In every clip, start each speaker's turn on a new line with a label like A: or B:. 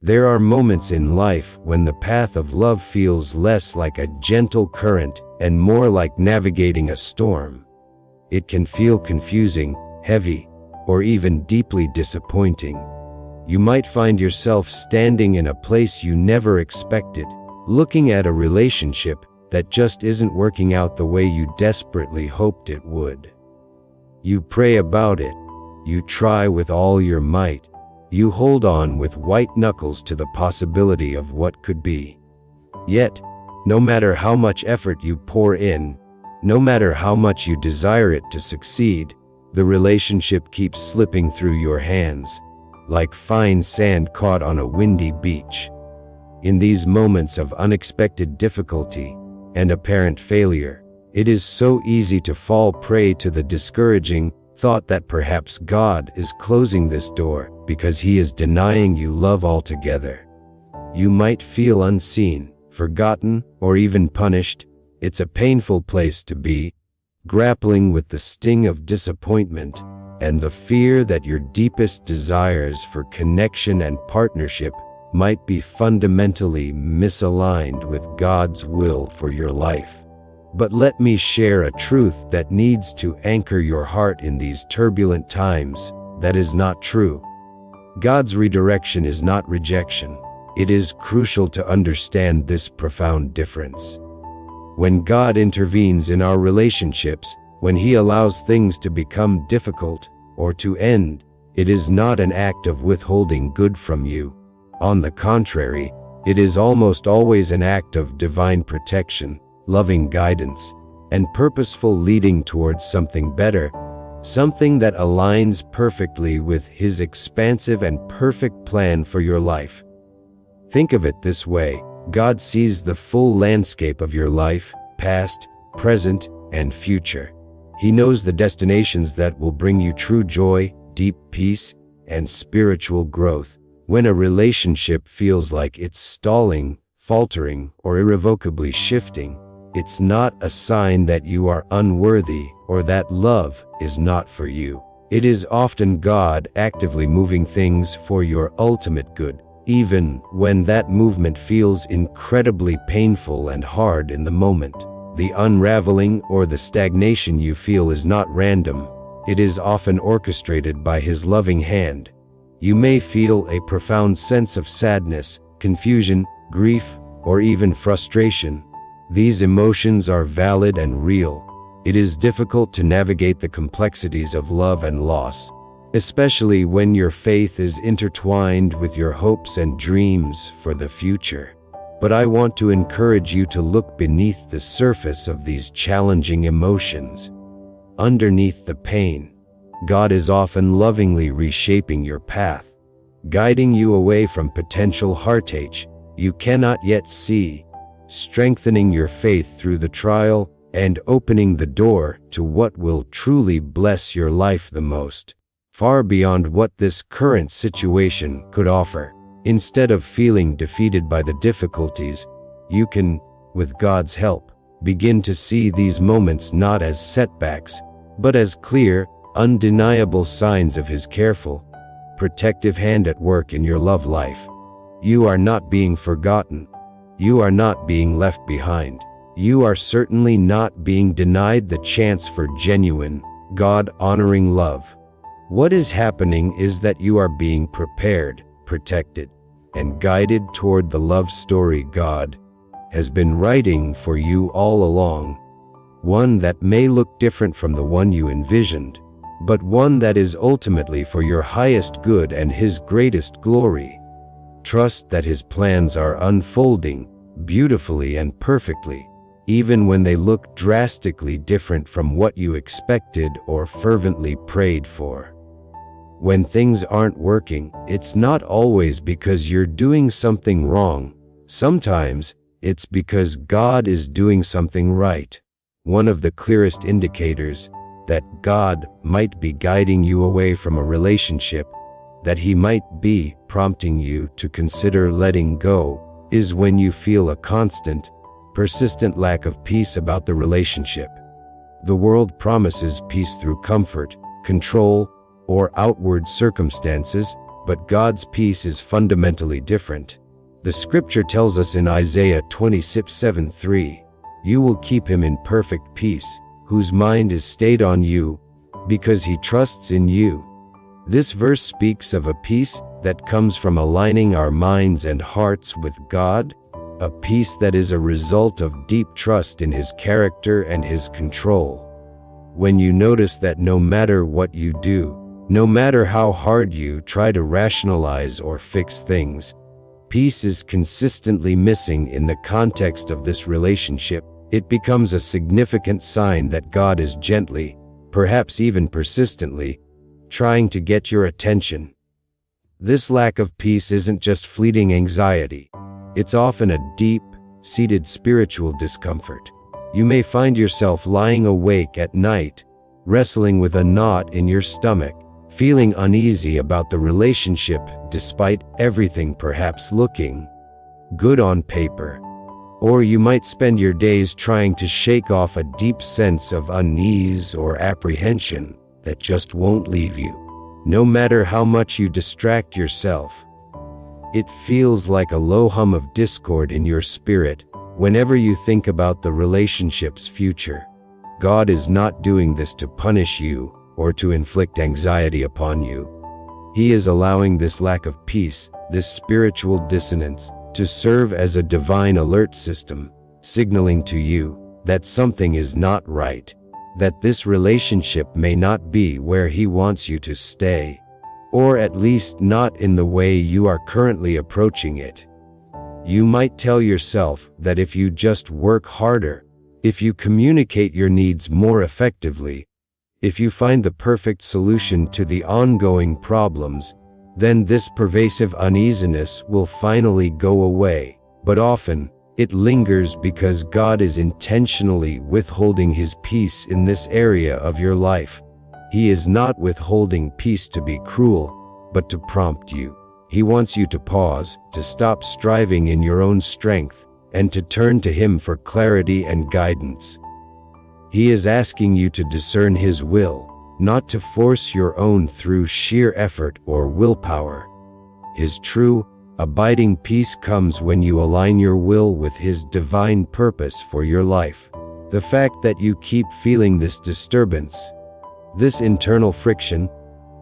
A: There are moments in life when the path of love feels less like a gentle current and more like navigating a storm. It can feel confusing, heavy, or even deeply disappointing. You might find yourself standing in a place you never expected, looking at a relationship that just isn't working out the way you desperately hoped it would. You pray about it. You try with all your might. You hold on with white knuckles to the possibility of what could be. Yet, no matter how much effort you pour in, no matter how much you desire it to succeed, the relationship keeps slipping through your hands, like fine sand caught on a windy beach. In these moments of unexpected difficulty and apparent failure, it is so easy to fall prey to the discouraging thought that perhaps God is closing this door because He is denying you love altogether. You might feel unseen, forgotten, or even punished. It's a painful place to be, grappling with the sting of disappointment and the fear that your deepest desires for connection and partnership might be fundamentally misaligned with God's will for your life. But let me share a truth that needs to anchor your heart in these turbulent times. That is not true. God's redirection is not rejection. It is crucial to understand this profound difference. When God intervenes in our relationships, when He allows things to become difficult or to end, it is not an act of withholding good from you. On the contrary, it is almost always an act of divine protection, loving guidance, and purposeful leading towards something better, something that aligns perfectly with His expansive and perfect plan for your life. Think of it this way: God sees the full landscape of your life, past, present, and future. He knows the destinations that will bring you true joy, deep peace, and spiritual growth. When a relationship feels like it's stalling, faltering, or irrevocably shifting, it's not a sign that you are unworthy or that love is not for you. It is often God actively moving things for your ultimate good, even when that movement feels incredibly painful and hard in the moment. The unraveling or the stagnation you feel is not random. It is often orchestrated by His loving hand. You may feel a profound sense of sadness, confusion, grief, or even frustration. These emotions are valid and real. It is difficult to navigate the complexities of love and loss, especially when your faith is intertwined with your hopes and dreams for the future. But I want to encourage you to look beneath the surface of these challenging emotions. Underneath the pain, God is often lovingly reshaping your path, guiding you away from potential heartache you cannot yet see, strengthening your faith through the trial, and opening the door to what will truly bless your life the most, far beyond what this current situation could offer. Instead of feeling defeated by the difficulties, you can, with God's help, begin to see these moments not as setbacks, but as clear, undeniable signs of His careful, protective hand at work in your love life. You are not being forgotten. You are not being left behind. You are certainly not being denied the chance for genuine, God-honoring love. What is happening is that you are being prepared, protected, and guided toward the love story God has been writing for you all along. One that may look different from the one you envisioned, but one that is ultimately for your highest good and His greatest glory. Trust that His plans are unfolding beautifully and perfectly, even when they look drastically different from what you expected or fervently prayed for. When things aren't working, it's not always because you're doing something wrong. Sometimes, it's because God is doing something right. One of the clearest indicators that God might be guiding you away from a relationship, that He might be prompting you to consider letting go, is when you feel a constant, persistent lack of peace about the relationship. The world promises peace through comfort, control, or outward circumstances, but God's peace is fundamentally different. The scripture tells us in Isaiah 27:3, "You will keep him in perfect peace, whose mind is stayed on you, because he trusts in you." This verse speaks of a peace that comes from aligning our minds and hearts with God, a peace that is a result of deep trust in His character and His control. When you notice that no matter what you do, no matter how hard you try to rationalize or fix things, peace is consistently missing in the context of this relationship, it becomes a significant sign that God is gently, perhaps even persistently, trying to get your attention. This lack of peace isn't just fleeting anxiety. It's often a deep-seated spiritual discomfort. You may find yourself lying awake at night, wrestling with a knot in your stomach, feeling uneasy about the relationship despite everything perhaps looking good on paper. Or you might spend your days trying to shake off a deep sense of unease or apprehension that just won't leave you. No matter how much you distract yourself, it feels like a low hum of discord in your spirit whenever you think about the relationship's future. God is not doing this to punish you or to inflict anxiety upon you. He is allowing this lack of peace, this spiritual dissonance, to serve as a divine alert system, signaling to you that something is not right, that this relationship may not be where He wants you to stay, or at least not in the way you are currently approaching it. You might tell yourself that if you just work harder, if you communicate your needs more effectively, if you find the perfect solution to the ongoing problems, then this pervasive uneasiness will finally go away. But often, it lingers because God is intentionally withholding His peace in this area of your life. He is not withholding peace to be cruel, but to prompt you. He wants you to pause, to stop striving in your own strength, and to turn to Him for clarity and guidance. He is asking you to discern His will, not to force your own through sheer effort or willpower. His true, abiding peace comes when you align your will with His divine purpose for your life. The fact that you keep feeling this disturbance, this internal friction,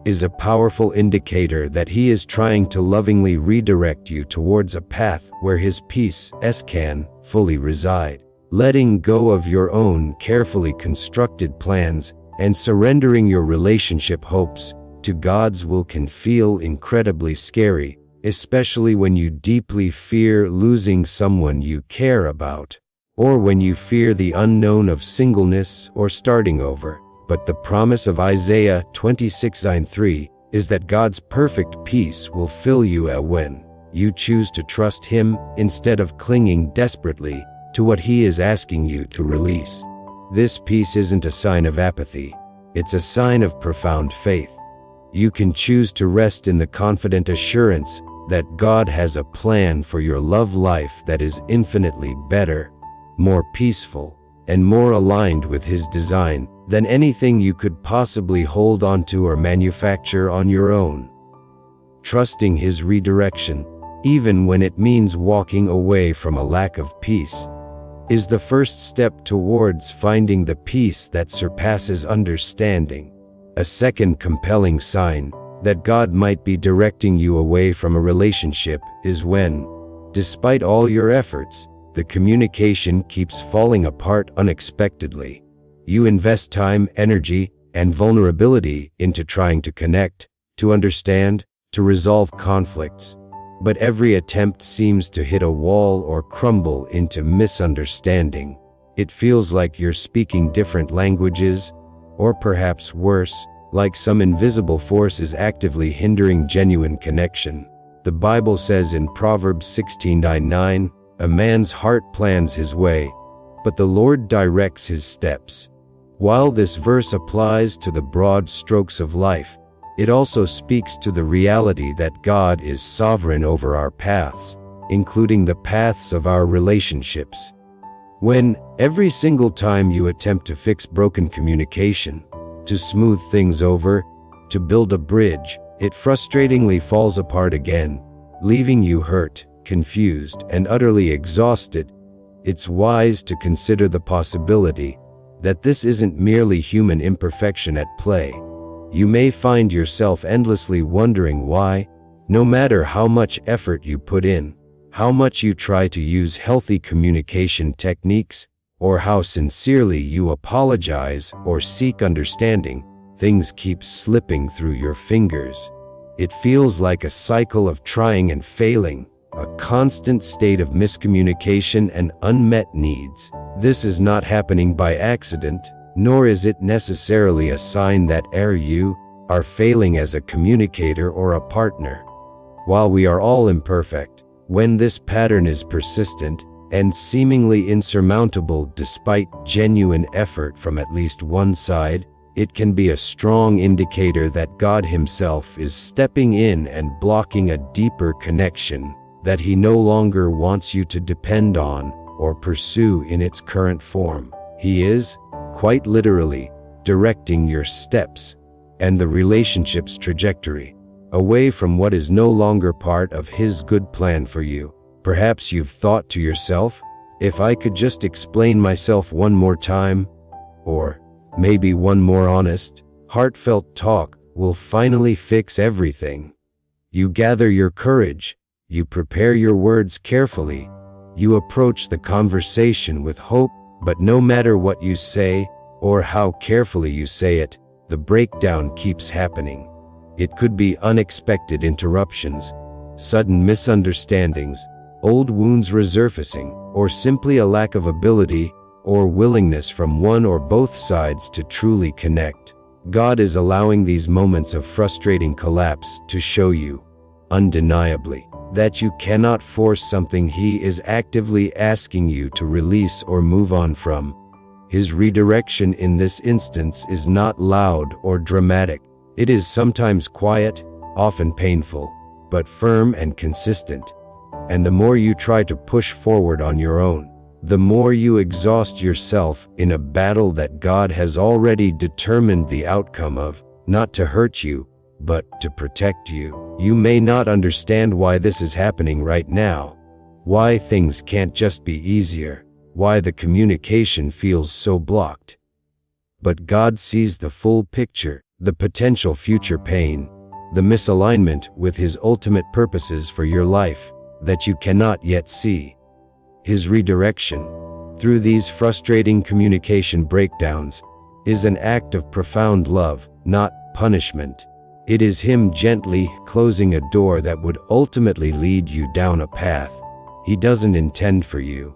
A: is a powerful indicator that He is trying to lovingly redirect you towards a path where His peace can fully reside. Letting go of your own carefully constructed plans and surrendering your relationship hopes to God's will can feel incredibly scary, especially when you deeply fear losing someone you care about, or when you fear the unknown of singleness or starting over. But the promise of Isaiah 26:3 is that God's perfect peace will fill you when you choose to trust Him instead of clinging desperately to what He is asking you to release. This peace isn't a sign of apathy, it's a sign of profound faith. You can choose to rest in the confident assurance that God has a plan for your love life that is infinitely better, more peaceful, and more aligned with His design than anything you could possibly hold onto or manufacture on your own. Trusting His redirection, even when it means walking away from a lack of peace, is the first step towards finding the peace that surpasses understanding. A second compelling sign that God might be directing you away from a relationship is when, despite all your efforts, the communication keeps falling apart unexpectedly. You invest time, energy, and vulnerability into trying to connect, to understand, to resolve conflicts. But every attempt seems to hit a wall or crumble into misunderstanding. It feels like you're speaking different languages, or perhaps worse, like some invisible force is actively hindering genuine connection. The Bible says in Proverbs 16:9, "A man's heart plans his way, but the Lord directs his steps." While this verse applies to the broad strokes of life, it also speaks to the reality that God is sovereign over our paths, including the paths of our relationships. When, every single time you attempt to fix broken communication, to smooth things over, to build a bridge, it frustratingly falls apart again, leaving you hurt, confused, and utterly exhausted. It's wise to consider the possibility that this isn't merely human imperfection at play. You may find yourself endlessly wondering why, no matter how much effort you put in, how much you try to use healthy communication techniques, or how sincerely you apologize or seek understanding, things keep slipping through your fingers. It feels like a cycle of trying and failing, a constant state of miscommunication and unmet needs. This is not happening by accident, nor is it necessarily a sign that you are failing as a communicator or a partner. While we are all imperfect, when this pattern is persistent and seemingly insurmountable despite genuine effort from at least one side, it can be a strong indicator that God Himself is stepping in and blocking a deeper connection that He no longer wants you to depend on or pursue in its current form. He is, quite literally, directing your steps and the relationship's trajectory away from what is no longer part of His good plan for you. Perhaps you've thought to yourself, if I could just explain myself one more time, or maybe one more honest, heartfelt talk will finally fix everything. You gather your courage, you prepare your words carefully, you approach the conversation with hope, but no matter what you say, or how carefully you say it, the breakdown keeps happening. It could be unexpected interruptions, sudden misunderstandings, old wounds resurfacing, or simply a lack of ability or willingness from one or both sides to truly connect. God is allowing these moments of frustrating collapse to show you, undeniably, that you cannot force something He is actively asking you to release or move on from. His redirection in this instance is not loud or dramatic. It is sometimes quiet, often painful, but firm and consistent. And the more you try to push forward on your own, the more you exhaust yourself in a battle that God has already determined the outcome of, not to hurt you, but to protect you. You may not understand why this is happening right now, why things can't just be easier, why the communication feels so blocked. But God sees the full picture, the potential future pain, the misalignment with His ultimate purposes for your life that you cannot yet see. His redirection, through these frustrating communication breakdowns, is an act of profound love, not punishment. It is Him gently closing a door that would ultimately lead you down a path He doesn't intend for you.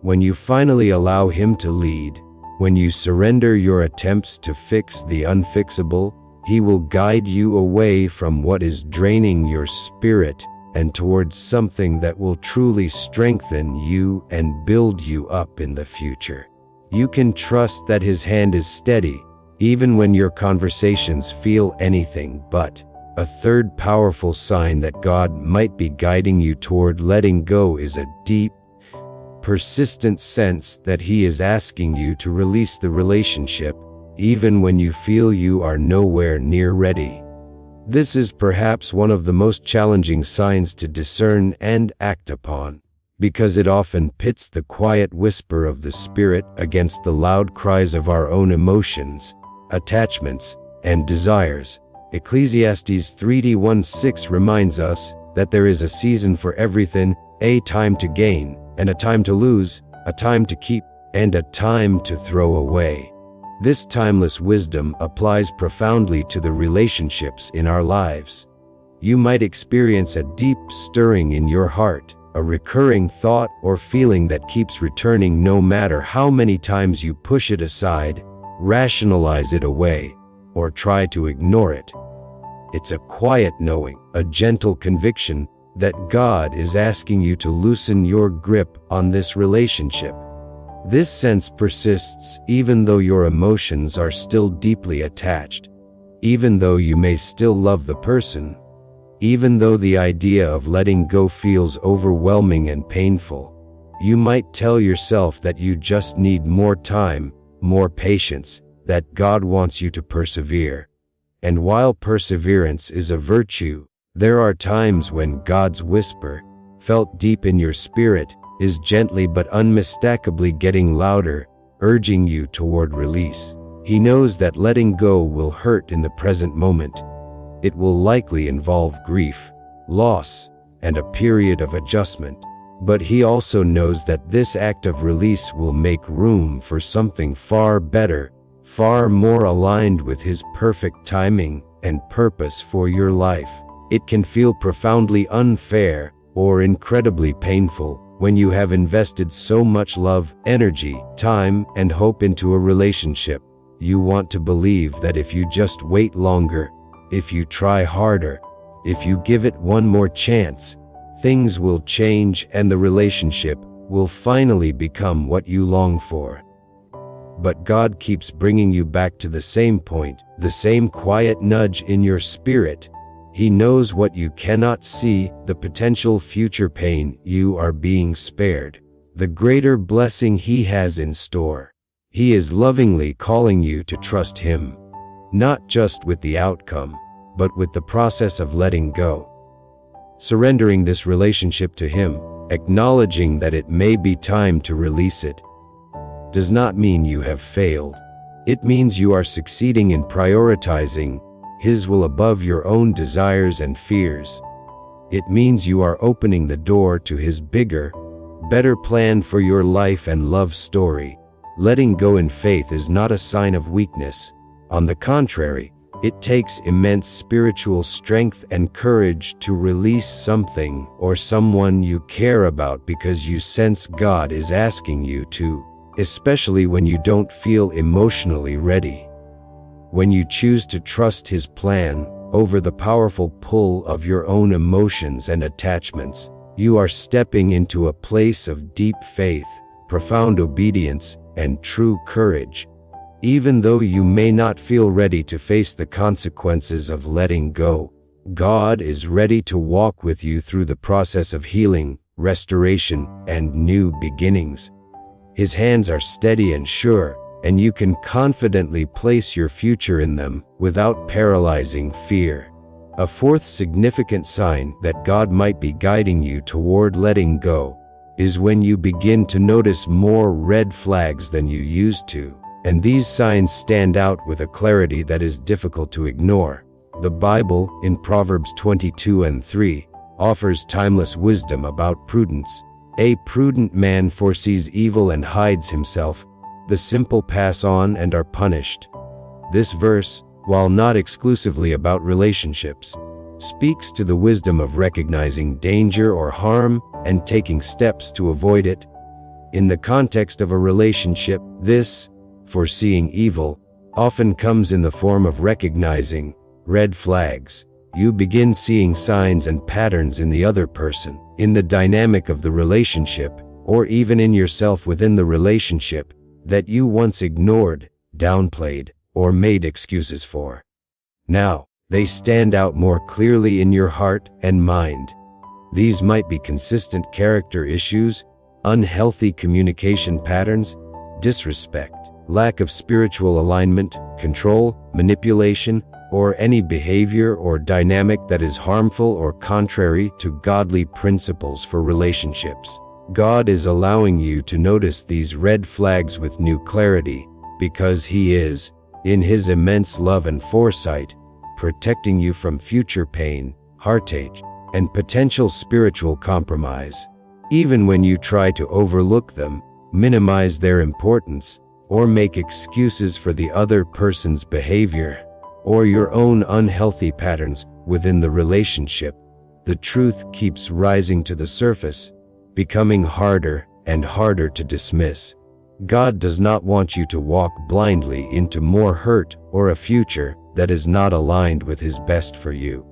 A: When you finally allow Him to lead, when you surrender your attempts to fix the unfixable, He will guide you away from what is draining your spirit and towards something that will truly strengthen you and build you up in the future. You can trust that His hand is steady, even when your conversations feel anything but. A third powerful sign that God might be guiding you toward letting go is a deep, persistent sense that He is asking you to release the relationship, even when you feel you are nowhere near ready. This is perhaps one of the most challenging signs to discern and act upon, because it often pits the quiet whisper of the Spirit against the loud cries of our own emotions, attachments, and desires. Ecclesiastes 3:1-6 reminds us that there is a season for everything, a time to gain, and a time to lose, a time to keep, and a time to throw away. This timeless wisdom applies profoundly to the relationships in our lives. You might experience a deep stirring in your heart, a recurring thought or feeling that keeps returning no matter how many times you push it aside, rationalize it away, or try to ignore it. It's a quiet knowing, a gentle conviction, that God is asking you to loosen your grip on this relationship. This sense persists even though your emotions are still deeply attached, even though you may still love the person, even though the idea of letting go feels overwhelming and painful. You might tell yourself that you just need more time, more patience, that God wants you to persevere. And while perseverance is a virtue, there are times when God's whisper, felt deep in your spirit, is gently but unmistakably getting louder, urging you toward release. He knows that letting go will hurt in the present moment. It will likely involve grief, loss, and a period of adjustment. But he also knows that this act of release will make room for something far better, far more aligned with his perfect timing and purpose for your life. It can feel profoundly unfair or incredibly painful when you have invested so much love, energy, time, and hope into a relationship. You want to believe that if you just wait longer, if you try harder, if you give it one more chance, things will change and the relationship will finally become what you long for. But God keeps bringing you back to the same point, the same quiet nudge in your spirit. He knows what you cannot see, the potential future pain you are being spared, the greater blessing He has in store. He is lovingly calling you to trust Him, not just with the outcome, but with the process of letting go. Surrendering this relationship to Him, acknowledging that it may be time to release it, does not mean you have failed. It means you are succeeding in prioritizing His will above your own desires and fears. It means you are opening the door to His bigger, better plan for your life and love story. Letting go in faith is not a sign of weakness. On the contrary, it takes immense spiritual strength and courage to release something or someone you care about because you sense God is asking you to, especially when you don't feel emotionally ready. When you choose to trust His plan over the powerful pull of your own emotions and attachments, you are stepping into a place of deep faith, profound obedience, and true courage. Even though you may not feel ready to face the consequences of letting go, God is ready to walk with you through the process of healing, restoration, and new beginnings. His hands are steady and sure, and you can confidently place your future in them without paralyzing fear. A fourth significant sign that God might be guiding you toward letting go is when you begin to notice more red flags than you used to, and these signs stand out with a clarity that is difficult to ignore. The Bible, in Proverbs 22:3, offers timeless wisdom about prudence. A prudent man foresees evil and hides himself. The simple pass on and are punished. This verse, while not exclusively about relationships, speaks to the wisdom of recognizing danger or harm and taking steps to avoid it. In the context of a relationship, this, foreseeing evil, often comes in the form of recognizing red flags. You begin seeing signs and patterns in the other person, in the dynamic of the relationship, or even in yourself within the relationship, that you once ignored, downplayed, or made excuses for. Now, they stand out more clearly in your heart and mind. These might be consistent character issues, unhealthy communication patterns, disrespect, lack of spiritual alignment, control, manipulation, or any behavior or dynamic that is harmful or contrary to godly principles for relationships. God is allowing you to notice these red flags with new clarity, because He is, in His immense love and foresight, protecting you from future pain, heartache, and potential spiritual compromise. Even when you try to overlook them, minimize their importance, or make excuses for the other person's behavior, or your own unhealthy patterns within the relationship, the truth keeps rising to the surface, becoming harder and harder to dismiss. God does not want you to walk blindly into more hurt or a future that is not aligned with His best for you.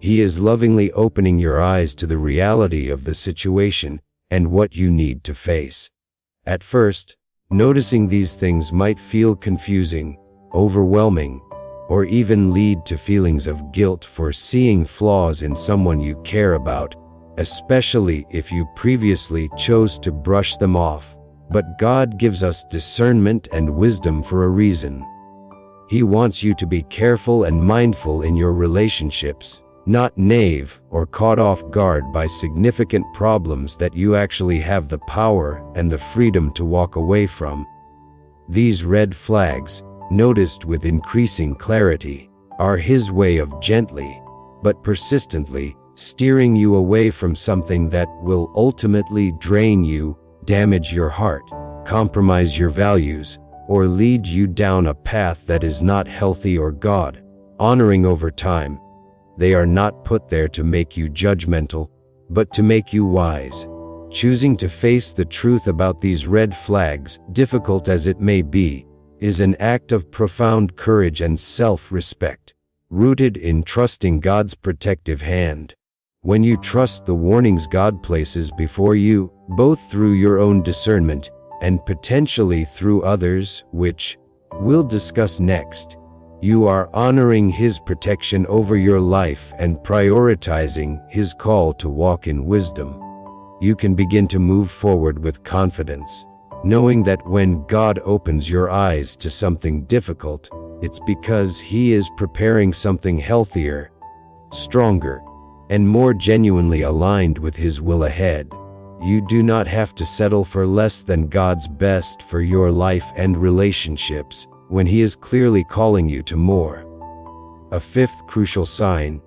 A: He is lovingly opening your eyes to the reality of the situation and what you need to face. At first, noticing these things might feel confusing, overwhelming, or even lead to feelings of guilt for seeing flaws in someone you care about, especially if you previously chose to brush them off. But God gives us discernment and wisdom for a reason. He wants you to be careful and mindful in your relationships, not naive or caught off guard by significant problems that you actually have the power and the freedom to walk away from. These red flags, noticed with increasing clarity, are His way of gently, but persistently, steering you away from something that will ultimately drain you, damage your heart, compromise your values, or lead you down a path that is not healthy or God-honoring over time. They are not put there to make you judgmental, but to make you wise. Choosing to face the truth about these red flags, difficult as it may be, is an act of profound courage and self-respect, rooted in trusting God's protective hand. When you trust the warnings God places before you, both through your own discernment and potentially through others, which we'll discuss next, you are honoring His protection over your life and prioritizing His call to walk in wisdom. You can begin to move forward with confidence, knowing that when God opens your eyes to something difficult, it's because He is preparing something healthier, stronger, and more genuinely aligned with His will ahead. You do not have to settle for less than God's best for your life and relationships when He is clearly calling you to more. A fifth crucial sign,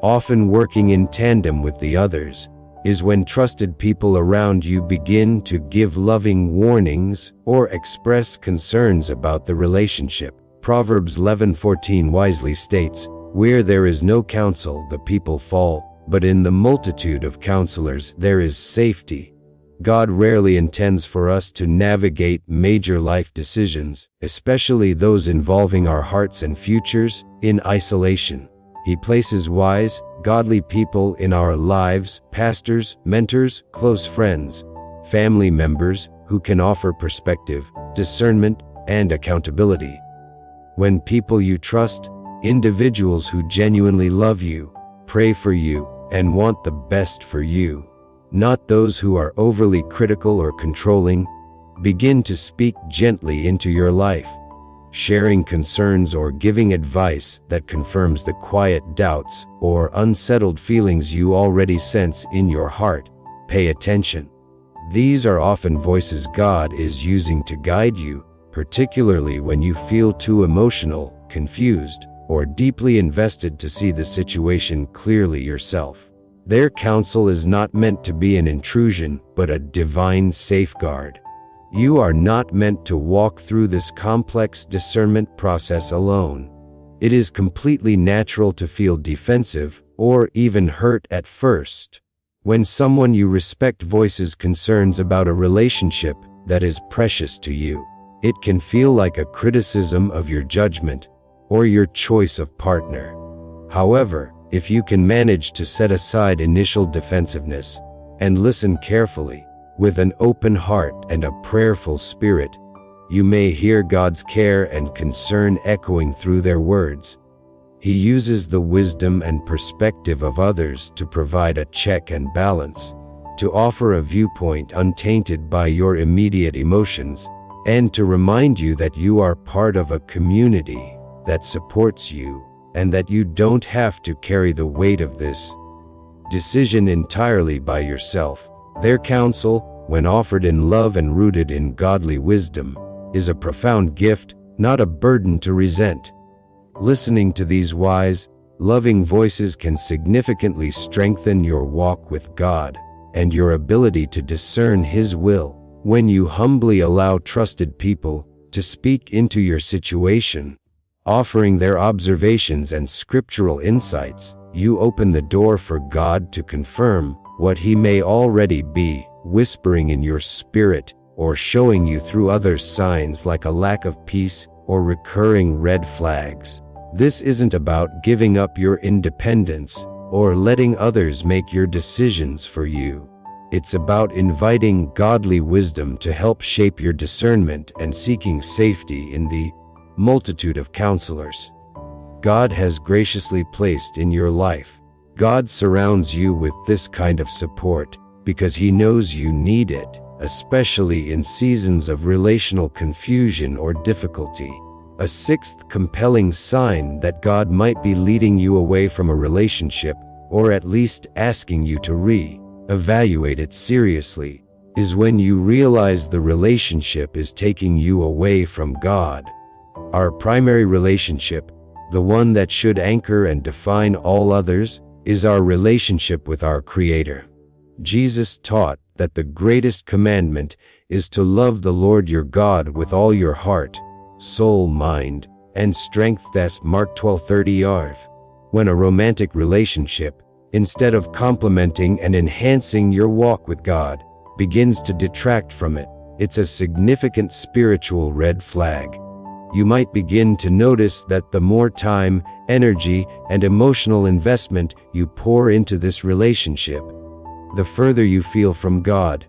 A: often working in tandem with the others, is when trusted people around you begin to give loving warnings or express concerns about the relationship. Proverbs 11:14 wisely states, "Where there is no counsel, the people fall, but in the multitude of counselors there is safety." God rarely intends for us to navigate major life decisions, especially those involving our hearts and futures, in isolation. He places wise, godly people in our lives, pastors, mentors, close friends, family members, who can offer perspective, discernment, and accountability. When people you trust, individuals who genuinely love you, pray for you, and want the best for you, not those who are overly critical or controlling, begin to speak gently into your life, sharing concerns or giving advice that confirms the quiet doubts or unsettled feelings you already sense in your heart. Pay attention. These are often voices God is using to guide you, particularly when you feel too emotional, confused, or deeply invested to see the situation clearly yourself. Their counsel is not meant to be an intrusion, but a divine safeguard. You are not meant to walk through this complex discernment process alone. It is completely natural to feel defensive, or even hurt at first, when someone you respect voices concerns about a relationship that is precious to you. It can feel like a criticism of your judgment, or your choice of partner. However, if you can manage to set aside initial defensiveness and listen carefully, with an open heart and a prayerful spirit, you may hear God's care and concern echoing through their words. He uses the wisdom and perspective of others to provide a check and balance, to offer a viewpoint untainted by your immediate emotions, and to remind you that you are part of a community that supports you, and that you don't have to carry the weight of this decision entirely by yourself. Their counsel, when offered in love and rooted in godly wisdom, is a profound gift, not a burden to resent. Listening to these wise, loving voices can significantly strengthen your walk with God and your ability to discern His will. When you humbly allow trusted people to speak into your situation, offering their observations and scriptural insights, you open the door for God to confirm what He may already be whispering in your spirit, or showing you through other signs like a lack of peace or recurring red flags. This isn't about giving up your independence or letting others make your decisions for you. It's about inviting godly wisdom to help shape your discernment and seeking safety in the multitude of counselors God has graciously placed in your life. God surrounds you with this kind of support because He knows you need it, especially in seasons of relational confusion or difficulty. A sixth compelling sign that God might be leading you away from a relationship, or at least asking you to re-evaluate it seriously, is when you realize the relationship is taking you away from God. Our primary relationship, the one that should anchor and define all others, is our relationship with our Creator. Jesus taught that the greatest commandment is to love the Lord your God with all your heart, soul, mind, and strength. That's Mark 12:30. When a romantic relationship, instead of complementing and enhancing your walk with God, begins to detract from it, it's a significant spiritual red flag. You might begin to notice that the more time, energy, and emotional investment you pour into this relationship, the further you feel from God.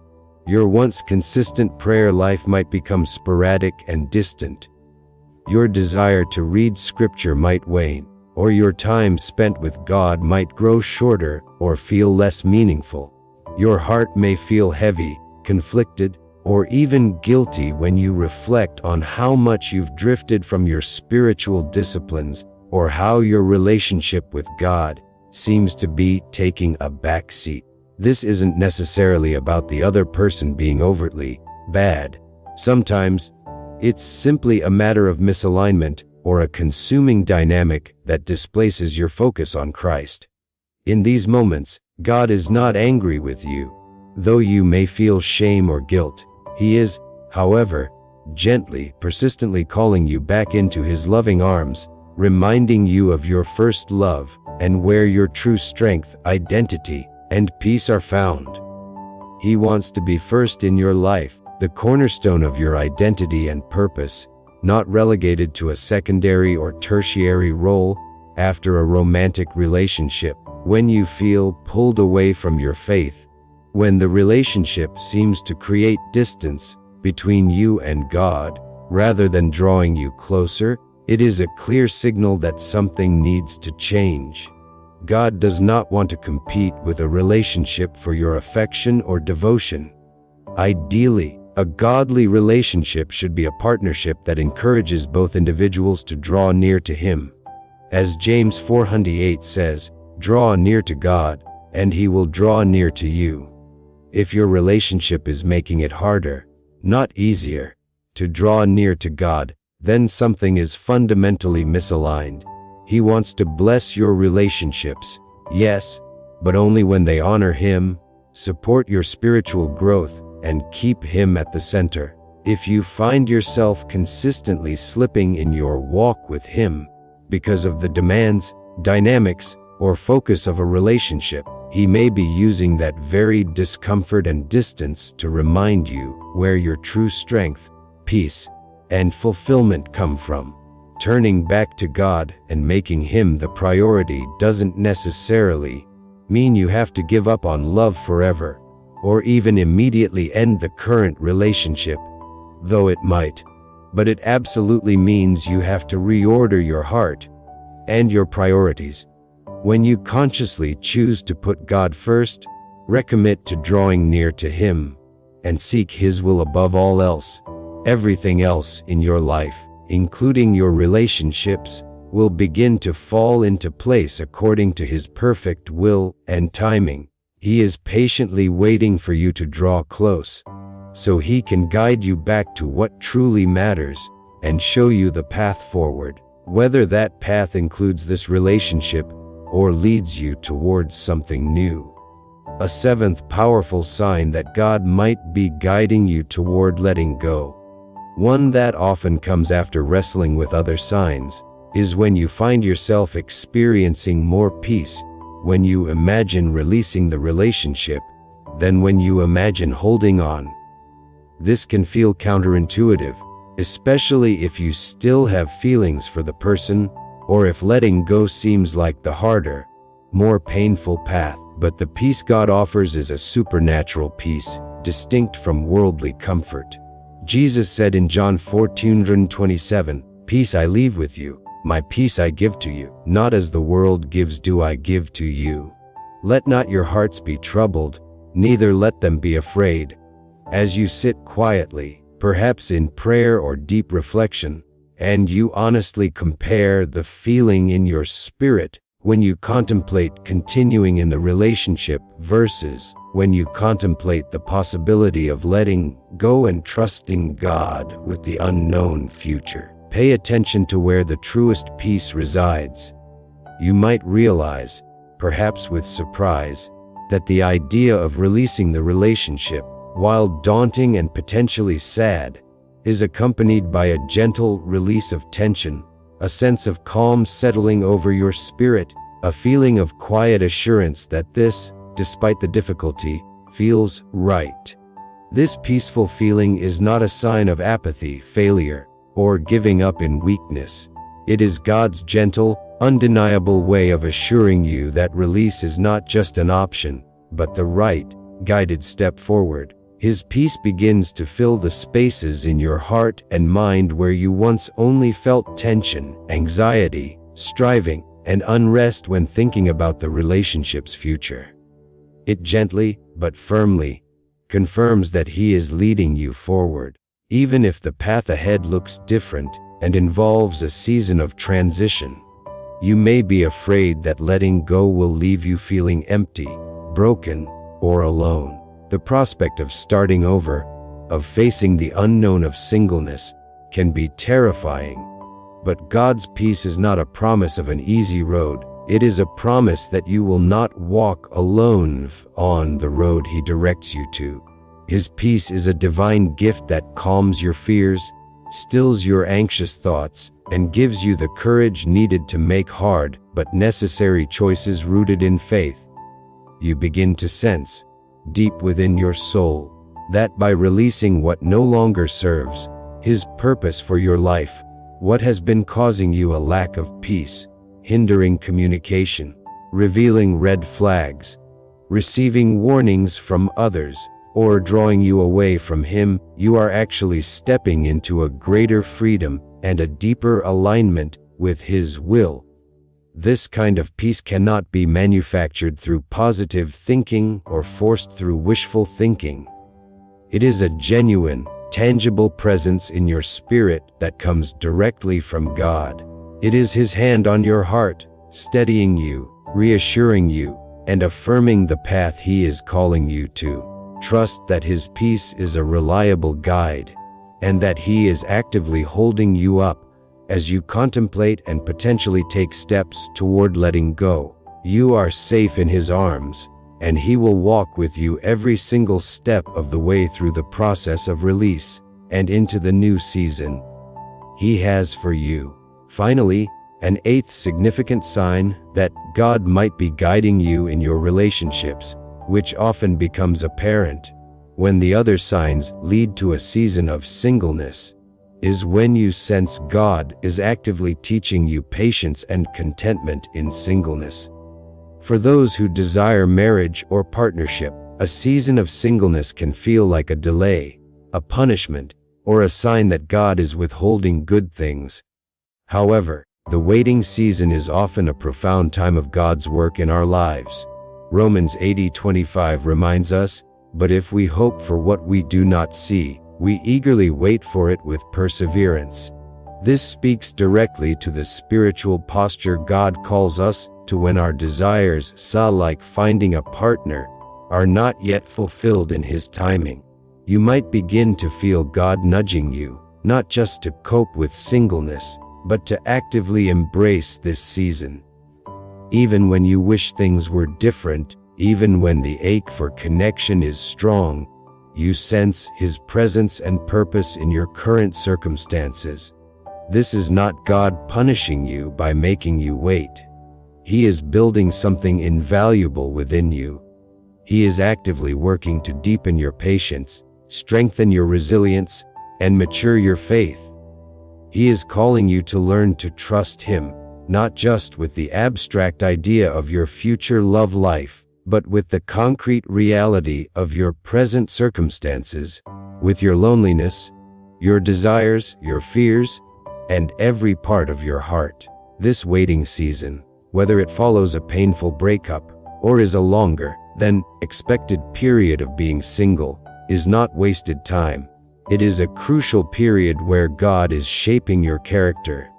A: Your once consistent prayer life might become sporadic and distant. Your desire to read scripture might wane, or your time spent with God might grow shorter or feel less meaningful. Your heart may feel heavy, conflicted, or even guilty when you reflect on how much you've drifted from your spiritual disciplines, or how your relationship with God seems to be taking a back seat. This isn't necessarily about the other person being overtly bad. Sometimes, it's simply a matter of misalignment or a consuming dynamic that displaces your focus on Christ. In these moments, God is not angry with you, though you may feel shame or guilt. He is, however, gently, persistently calling you back into His loving arms, reminding you of your first love and where your true strength, identity, and peace are found. He wants to be first in your life, the cornerstone of your identity and purpose, not relegated to a secondary or tertiary role after a romantic relationship. When you feel pulled away from your faith, when the relationship seems to create distance between you and God, rather than drawing you closer, it is a clear signal that something needs to change. God does not want to compete with a relationship for your affection or devotion. Ideally, a godly relationship should be a partnership that encourages both individuals to draw near to Him. As James 4:8 says, "Draw near to God, and He will draw near to you." If your relationship is making it harder, not easier, to draw near to God, then something is fundamentally misaligned. He wants to bless your relationships, yes, but only when they honor Him, support your spiritual growth, and keep Him at the center. If you find yourself consistently slipping in your walk with Him because of the demands, dynamics, or focus of a relationship, He may be using that very discomfort and distance to remind you where your true strength, peace, and fulfillment come from. Turning back to God and making Him the priority doesn't necessarily mean you have to give up on love forever, or even immediately end the current relationship, though it might. But it absolutely means you have to reorder your heart and your priorities. When you consciously choose to put God first, recommit to drawing near to Him, and seek His will above all else, everything else in your life, including your relationships, will begin to fall into place according to His perfect will and timing. He is patiently waiting for you to draw close, so He can guide you back to what truly matters and show you the path forward, whether that path includes this relationship or leads you towards something new. A seventh powerful sign that God might be guiding you toward letting go, one that often comes after wrestling with other signs, is when you find yourself experiencing more peace when you imagine releasing the relationship than when you imagine holding on. This can feel counterintuitive, especially if you still have feelings for the person, or if letting go seems like the harder, more painful path. But the peace God offers is a supernatural peace, distinct from worldly comfort. Jesus said in John 14:27, "Peace I leave with you, my peace I give to you. Not as the world gives do I give to you. Let not your hearts be troubled, neither let them be afraid." As you sit quietly, perhaps in prayer or deep reflection, and you honestly compare the feeling in your spirit when you contemplate continuing in the relationship versus when you contemplate the possibility of letting go and trusting God with the unknown future. Pay attention to where the truest peace resides. You might realize, perhaps with surprise, that the idea of releasing the relationship, while daunting and potentially sad, is accompanied by a gentle release of tension, a sense of calm settling over your spirit, a feeling of quiet assurance that this, despite the difficulty, feels right. This peaceful feeling is not a sign of apathy, failure, or giving up in weakness. It is God's gentle, undeniable way of assuring you that release is not just an option, but the right, guided step forward. His peace begins to fill the spaces in your heart and mind where you once only felt tension, anxiety, striving, and unrest when thinking about the relationship's future. It gently, but firmly, confirms that He is leading you forward, even if the path ahead looks different and involves a season of transition. You may be afraid that letting go will leave you feeling empty, broken, or alone. The prospect of starting over, of facing the unknown of singleness, can be terrifying. But God's peace is not a promise of an easy road. It is a promise that you will not walk alone on the road He directs you to. His peace is a divine gift that calms your fears, stills your anxious thoughts, and gives you the courage needed to make hard but necessary choices rooted in faith. You begin to sense, deep within your soul, that by releasing what no longer serves His purpose for your life, what has been causing you a lack of peace, hindering communication, revealing red flags, receiving warnings from others, or drawing you away from Him, you are actually stepping into a greater freedom and a deeper alignment with His will. This kind of peace cannot be manufactured through positive thinking or forced through wishful thinking. It is a genuine, tangible presence in your spirit that comes directly from God. It is His hand on your heart, steadying you, reassuring you, and affirming the path He is calling you to. Trust that His peace is a reliable guide, and that He is actively holding you up as you contemplate and potentially take steps toward letting go. You are safe in His arms, and He will walk with you every single step of the way through the process of release and into the new season He has for you. Finally, an eighth significant sign that God might be guiding you in your relationships, which often becomes apparent when the other signs lead to a season of singleness, is when you sense God is actively teaching you patience and contentment in singleness. For those who desire marriage or partnership, a season of singleness can feel like a delay, a punishment, or a sign that God is withholding good things. However, the waiting season is often a profound time of God's work in our lives. Romans 8:25 reminds us, "But if we hope for what we do not see, we eagerly wait for it with perseverance." This speaks directly to the spiritual posture God calls us to when our desires, like finding a partner, are not yet fulfilled in His timing. You might begin to feel God nudging you, not just to cope with singleness, but to actively embrace this season. Even when you wish things were different, even when the ache for connection is strong, you sense His presence and purpose in your current circumstances. This is not God punishing you by making you wait. He is building something invaluable within you. He is actively working to deepen your patience, strengthen your resilience, and mature your faith. He is calling you to learn to trust Him, not just with the abstract idea of your future love life, but with the concrete reality of your present circumstances, with your loneliness, your desires, your fears, and every part of your heart. This waiting season, whether it follows a painful breakup or is a longer than expected period of being single, is not wasted time. It is a crucial period where God is shaping your character,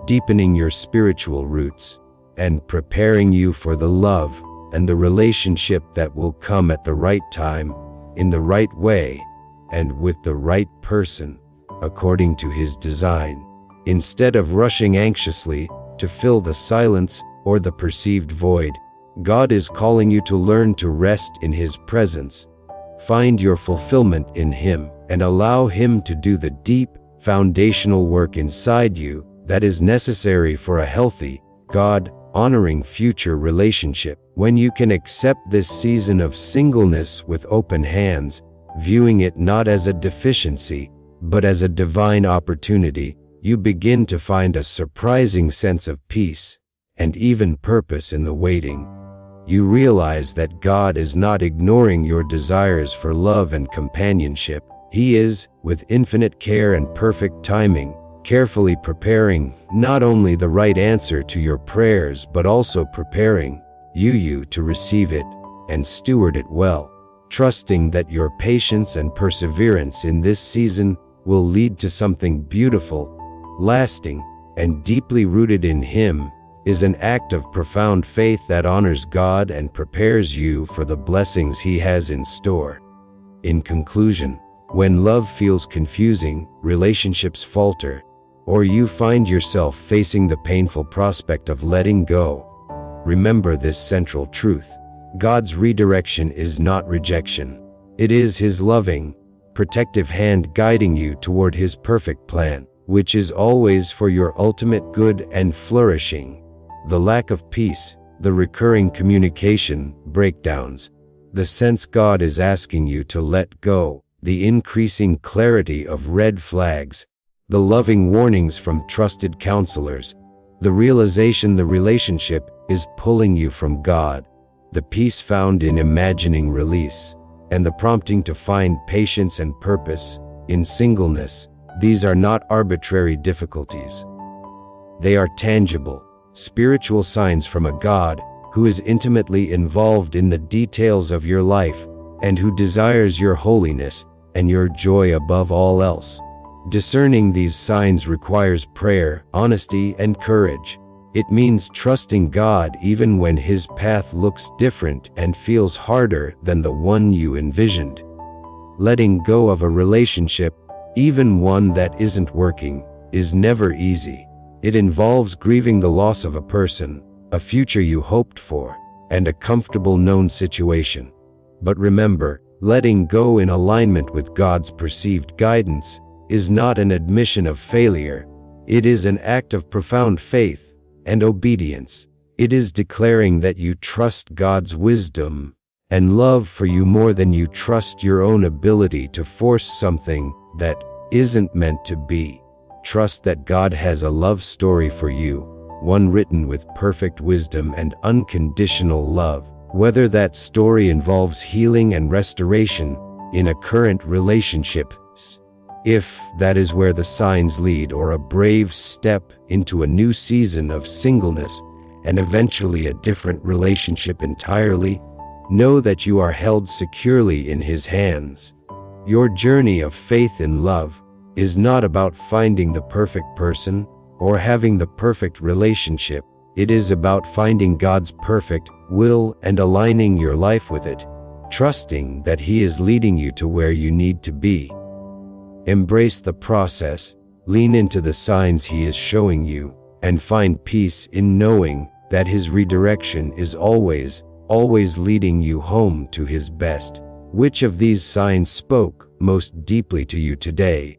A: deepening your spiritual roots, and preparing you for the love and the relationship that will come at the right time, in the right way, and with the right person, according to His design. Instead of rushing anxiously to fill the silence or the perceived void, God is calling you to learn to rest in His presence. Find your fulfillment in Him and allow Him to do the deep, foundational work inside you that is necessary for a healthy, God-honoring future relationship. When you can accept this season of singleness with open hands, viewing it not as a deficiency, but as a divine opportunity, you begin to find a surprising sense of peace and even purpose in the waiting. You realize that God is not ignoring your desires for love and companionship. He is, with infinite care and perfect timing, carefully preparing not only the right answer to your prayers but also preparing you to receive it and steward it well, trusting that your patience and perseverance in this season will lead to something beautiful, lasting, and deeply rooted in Him, is an act of profound faith that honors God and prepares you for the blessings He has in store. In conclusion, when love feels confusing, relationships falter, or you find yourself facing the painful prospect of letting go, remember this central truth: God's redirection is not rejection. It is His loving, protective hand guiding you toward His perfect plan, which is always for your ultimate good and flourishing. The lack of peace, the recurring communication breakdowns, the sense God is asking you to let go, the increasing clarity of red flags, the loving warnings from trusted counselors, the realization the relationship is pulling you from God, the peace found in imagining release, and the prompting to find patience and purpose in singleness. These are not arbitrary difficulties. They are tangible, spiritual signs from a God who is intimately involved in the details of your life and who desires your holiness and your joy above all else. Discerning these signs requires prayer, honesty, and courage. It means trusting God even when His path looks different and feels harder than the one you envisioned. Letting go of a relationship, even one that isn't working, is never easy. It involves grieving the loss of a person, a future you hoped for, and a comfortable known situation. But remember, letting go in alignment with God's perceived guidance is not an admission of failure. It is an act of profound faith and obedience. It is declaring that you trust God's wisdom and love for you more than you trust your own ability to force something that isn't meant to be. Trust that God has a love story for you, one written with perfect wisdom and unconditional love. Whether that story involves healing and restoration in a current relationship, if that is where the signs lead, or a brave step into a new season of singleness and eventually a different relationship entirely, know that you are held securely in His hands. Your journey of faith in love is not about finding the perfect person or having the perfect relationship. It is about finding God's perfect will and aligning your life with it, trusting that He is leading you to where you need to be. Embrace the process, lean into the signs He is showing you, and find peace in knowing that His redirection is always leading you home to His best. Which of these signs spoke most deeply to you today?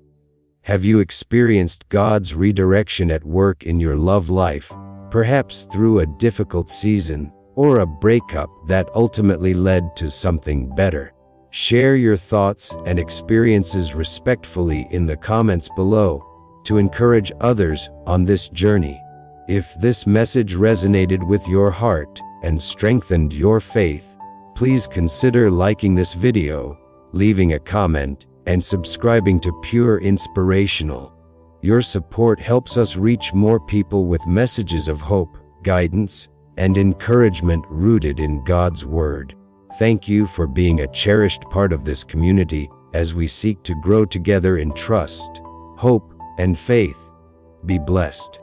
A: Have you experienced God's redirection at work in your love life, perhaps through a difficult season or a breakup that ultimately led to something better? Share your thoughts and experiences respectfully in the comments below to encourage others on this journey. If this message resonated with your heart and strengthened your faith, please consider liking this video, leaving a comment, and subscribing to Pure Inspirational. Your support helps us reach more people with messages of hope, guidance, and encouragement rooted in God's Word. Thank you for being a cherished part of this community, as we seek to grow together in trust, hope, and faith. Be blessed.